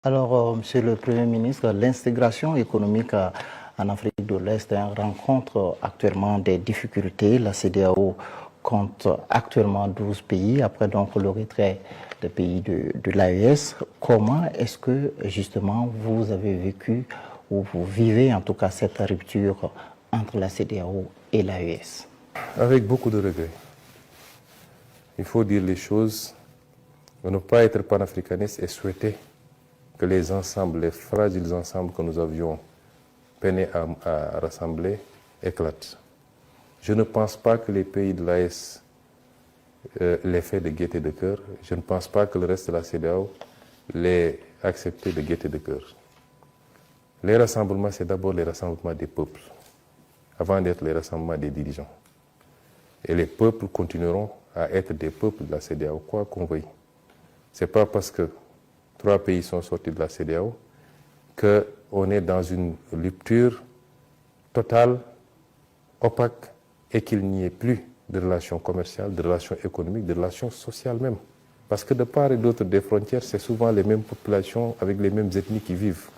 Alors, Monsieur le Premier ministre, l'intégration économique en Afrique de l'Est rencontre actuellement des difficultés. La CEDEAO compte actuellement 12 pays, après donc le retrait des pays de l'AES. Comment est-ce que justement vous avez vécu ou vous vivez en tout cas cette rupture entre la CEDEAO et l'AES? Avec beaucoup de regrets. Il faut dire les choses, ne pas être panafricaniste et souhaiter que les ensembles, les fragiles ensembles que nous avions peiné à rassembler éclatent. Je ne pense pas que les pays de l'AES l'aient fait de gaieté de cœur. Je ne pense pas que le reste de la CEDEAO l'ait accepté de gaieté de cœur. Les rassemblements, c'est d'abord les rassemblements des peuples, avant d'être les rassemblements des dirigeants. Et les peuples continueront à être des peuples de la CEDEAO, quoi qu'on veuille. Ce n'est pas parce que 3 pays sont sortis de la CEDEAO qu'on est dans une rupture totale, opaque, et qu'il n'y ait plus de relations commerciales, de relations économiques, de relations sociales même. Parce que de part et d'autre des frontières, c'est souvent les mêmes populations avec les mêmes ethnies qui vivent.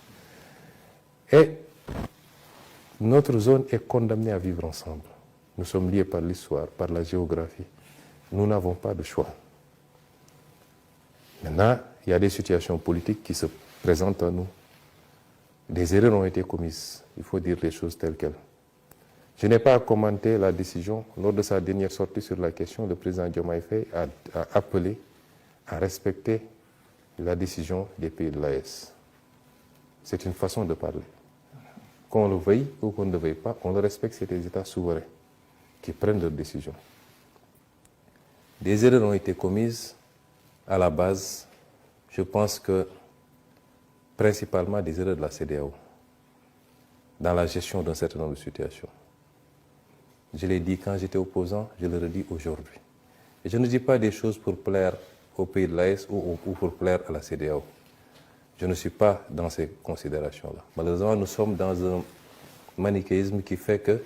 Et notre zone est condamnée à vivre ensemble. Nous sommes liés par l'histoire, par la géographie. Nous n'avons pas de choix. Maintenant, il y a des situations politiques qui se présentent à nous. Des erreurs ont été commises. Il faut dire les choses telles quelles. Je n'ai pas commenté la décision. Lors de sa dernière sortie sur la question, le président Diomaye Faye a appelé à respecter la décision des pays de l'AES. C'est une façon de parler. Qu'on le veuille ou qu'on ne le veuille pas, on le respecte, c'est des États souverains qui prennent leurs décisions. Des erreurs ont été commises à la base. Je pense que principalement des erreurs de la CEDEAO dans la gestion d'un certain nombre de situations. Je l'ai dit quand j'étais opposant, je le redis aujourd'hui. Et je ne dis pas des choses pour plaire au pays de l'AES ou pour plaire à la CEDEAO. Je ne suis pas dans ces considérations-là. Malheureusement, nous sommes dans un manichéisme qui fait que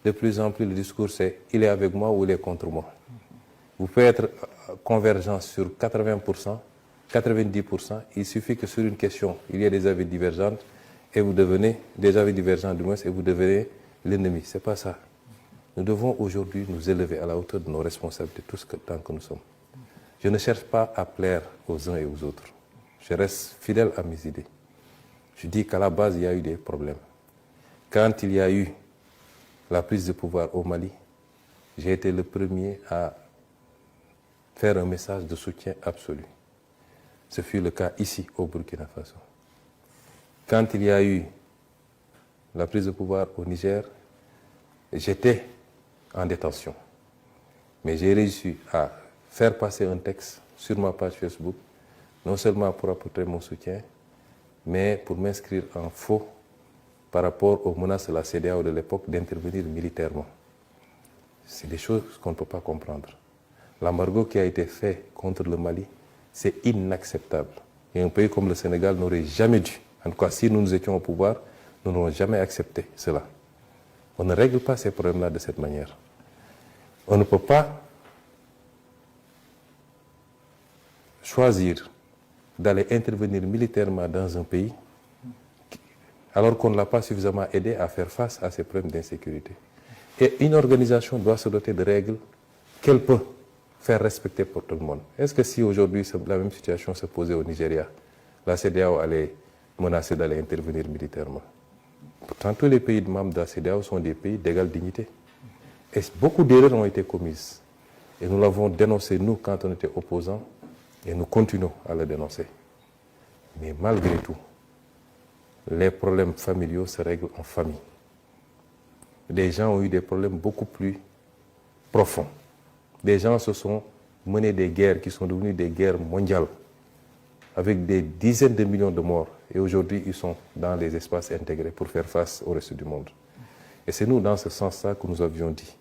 de plus en plus le discours c'est « il est avec moi ou il est contre moi ». Vous pouvez être convergent sur 80%, 90%, il suffit que sur une question, il y ait des avis divergents et vous devenez, des avis divergents du moins, et vous devenez l'ennemi. Ce n'est pas ça. Nous devons aujourd'hui nous élever à la hauteur de nos responsabilités, tant que nous sommes. Je ne cherche pas à plaire aux uns et aux autres. Je reste fidèle à mes idées. Je dis qu'à la base, il y a eu des problèmes. Quand il y a eu la prise de pouvoir au Mali, j'ai été le premier à faire un message de soutien absolu. Ce fut le cas ici, au Burkina Faso. Quand il y a eu la prise de pouvoir au Niger, j'étais en détention. Mais j'ai réussi à faire passer un texte sur ma page Facebook, non seulement pour apporter mon soutien, mais pour m'inscrire en faux par rapport aux menaces de la CEDEAO de l'époque d'intervenir militairement. C'est des choses qu'on ne peut pas comprendre. L'embargo qui a été fait contre le Mali, c'est inacceptable. Et un pays comme le Sénégal n'aurait jamais dû, en tout cas si nous étions au pouvoir, nous n'aurions jamais accepté cela. On ne règle pas ces problèmes-là de cette manière. On ne peut pas choisir d'aller intervenir militairement dans un pays alors qu'on ne l'a pas suffisamment aidé à faire face à ces problèmes d'insécurité. Et une organisation doit se doter de règles qu'elle peut faire respecter pour tout le monde. Est-ce que si aujourd'hui la même situation se posait au Nigeria, la CEDEAO allait menacer d'aller intervenir militairement? Pourtant, tous les pays membres de la CEDEAO sont des pays d'égale dignité. Et beaucoup d'erreurs ont été commises. Et nous l'avons dénoncé, nous, quand on était opposants, et nous continuons à le dénoncer. Mais malgré tout, les problèmes familiaux se règlent en famille. Des gens ont eu des problèmes beaucoup plus profonds. Des gens se sont menés des guerres qui sont devenues des guerres mondiales, avec des dizaines de millions de morts. Et aujourd'hui, ils sont dans les espaces intégrés pour faire face au reste du monde. Et c'est nous, dans ce sens-là, que nous avions dit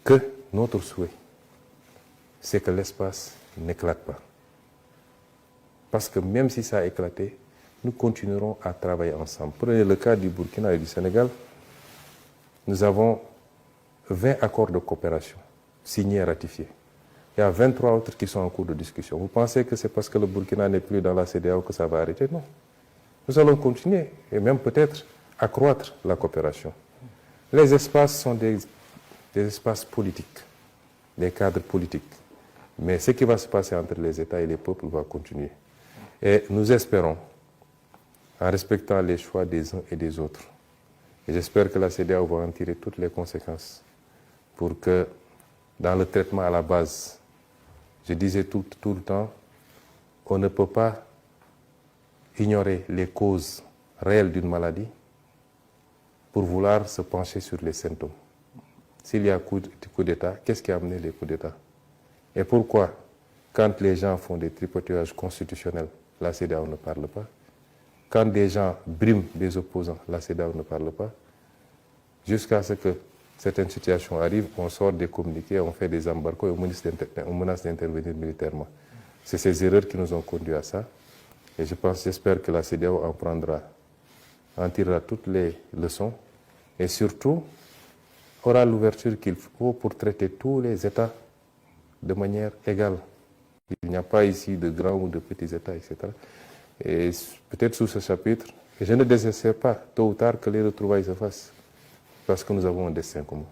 que notre souhait, c'est que l'espace n'éclate pas. Parce que même si ça a éclaté, nous continuerons à travailler ensemble. Prenez le cas du Burkina et du Sénégal. Nous avons 20 accords de coopération signés et ratifiés. Il y a 23 autres qui sont en cours de discussion. Vous pensez que c'est parce que le Burkina n'est plus dans la CEDEAO que ça va arrêter? Non. Nous allons continuer et même peut-être accroître la coopération. Les espaces sont des espaces politiques, des cadres politiques. Mais ce qui va se passer entre les États et les peuples va continuer. Et nous espérons, en respectant les choix des uns et des autres, et j'espère que la CEDEAO va en tirer toutes les conséquences pour que, dans le traitement à la base, je disais tout le temps, on ne peut pas ignorer les causes réelles d'une maladie pour vouloir se pencher sur les symptômes. S'il y a coup d'État, qu'est-ce qui a amené les coups d'État? Et pourquoi, quand les gens font des tripotages constitutionnels, la CEDEAO ne parle pas? Quand des gens briment des opposants, la CEDEAO ne parle pas? Jusqu'à ce que certaines situations arrivent, on sort des communiqués, on fait des embargos et on menace d'intervenir militairement. C'est ces erreurs qui nous ont conduits à ça. Et j'espère que la CEDEAO en tirera toutes les leçons et surtout aura l'ouverture qu'il faut pour traiter tous les États de manière égale. Il n'y a pas ici de grands ou de petits États, etc. Et peut-être sous ce chapitre, et je ne désespère pas, tôt ou tard, que les retrouvailles se fassent, parce que nous avons un destin commun.